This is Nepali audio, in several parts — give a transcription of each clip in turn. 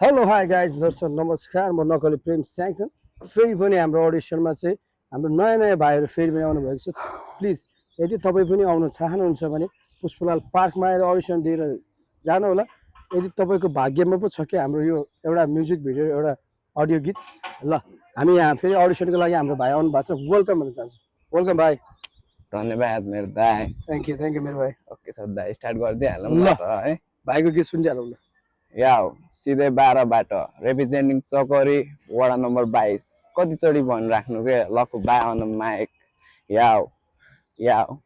हेलो हाई गाइज दर्शक नमस्कार म नकली प्रेम स्याङथन फेरि पनि हाम्रो अडिसनमा चाहिँ हाम्रो नयाँ नयाँ भाइहरू फेरि पनि आउनु भएको छ प्लिज यदि तपाईँ पनि आउन चाहनुहुन्छ भने पुष्पलाल पार्कमा आएर अडिसन दिएर जानु होला यदि तपाईँको भाग्यमा पो छ कि हाम्रो यो एउटा म्युजिक भिडियो एउटा अडियो गीत ल हामी यहाँ फेरि अडिसनको लागि हाम्रो भाइ आउनु भएको छ वेलकम भन्न चाहन्छु वेलकम भाइ धन्यवाद मेरो दाइ थ्याङ्क यू मेरो भाइ ओके छ दाइ स्टार्ट गरिदिइहालौँ ल है भाइको गीत सुनिदिइहालौँ ल याउ सिधै 12 बाट रिप्रेजेन्टिङ चकरी वडा नम्बर 22 कतिचोटि भनिराख्नु के लखु बाई अन माइक याउ याउ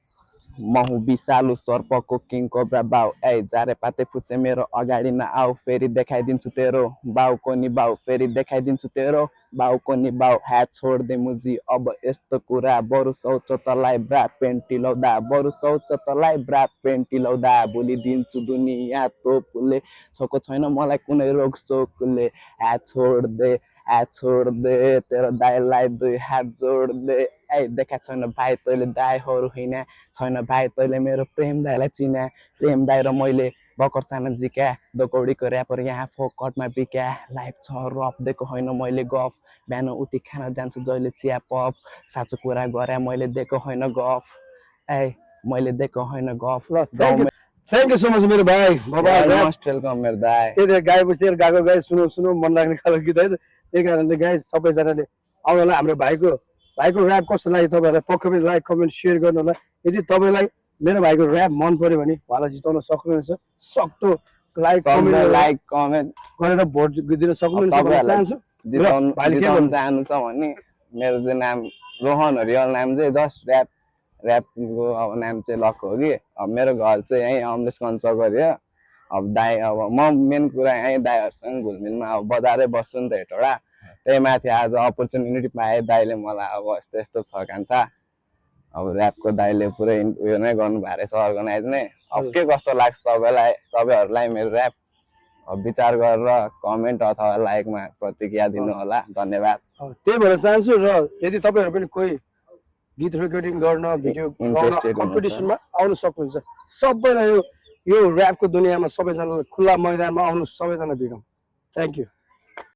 महु विषालु सर्पको किङ कोब्रा बाउ ए जारे पाते फुच्चे मेरो अगाडि न आऊ फेरि देखाइदिन्छु तेरो बाउको नि बाउ फेरि देखाइदिन्छु तेरो बाउको नि बाउ ह्याट छोड दे मुजी अब यस्तो कुरा बरु शौच तलाई ब्रा पेन्टी लाउँदा बरु शौच तलाई ब्रा पेन्टी लाउँदा भुलिदिन्छु दुनियाँ तोपले छोको छैन मलाई कुनै रोग सोकले ह्याट छोड दे तेरो दाइलाई दुई हात जोड दे ए देखा छैन भाइ तैँले दाइहरू हिँड्या छैन भाइ तैँले मेरो प्रेम दाइलाई चिन्या प्रेम दाइ र मैले भर्खर सानो जिक्या दोकौडीको ऱ्यापर यहाँ फोकटमा बिक्या लाइफ छ रफ दिएको होइन मैले गफ बिहान उठी खान जान्छु जहिले चिया पफ साँचो कुरा गरे मैले दिएको होइन गफ ए मैले दिएको होइन गफ थ्याङ्क यू सो मच मेरो भाइ मोस्ट वेलकम मेरो दाइ त्यही गाई बस्दै गएको गाई सुनौ मन लाग्ने खालको गीत होइन त्यही कारणले गाई सबैजनाले आउनु होला हाम्रो भाइको ऱ्याप कस्तो लाग्यो तपाईँहरूलाई पक्कै पनि लाइक कमेन्ट सेयर गर्नु होला यदि तपाईँलाई मेरो भाइको ऱ्याप मन पर्यो भने उहाँलाई जिताउन सक्नुहुनेछ सक्दो लाइक कमेन्ट गरेर भोट दिन सक्नुहुनेछ भन्न चाहन्छु जिताउन चाहनुहुन्छ भने मेरो चाहिँ नाम रोहन हो रियल नाम चाहिँ जस्ट ऱ्यापको अब नाम चाहिँ लक हो कि अब मेरो घर चाहिँ यहीँ अमलेशगञ्ज चकरी हो अब दाइ अब म मेन कुरा यहीँ दाइहरूसँग घुलमिलमा अब बजारै बस्छु नि त हेटौँडा त्यही माथि आज अपर्च्युनिटी पाएँ दाइले मलाई अब यस्तो यस्तो छ कान्छ अब ऱ्यापको दाइले पुरै उयो नै गर्नुभएको रहेछ अर्गनाइज नै अब के कस्तो लाग्छ तपाईँहरूलाई मेरो ऱ्याप अब विचार गरेर कमेन्ट अथवा लाइकमा प्रतिक्रिया दिनु होला धन्यवाद त्यही भन्न चाहन्छु र यदि तपाईँहरू पनि कोही गीत रेकर्डिङ गर्न भिडियो कम्पिटिसनमा आउनु सक्नुहुन्छ सबैलाई यो ऱ्यापको दुनियाँमा सबैजनालाई खुल्ला मैदानमा आउनु सबैजना भिडौँ थ्याङ्क यू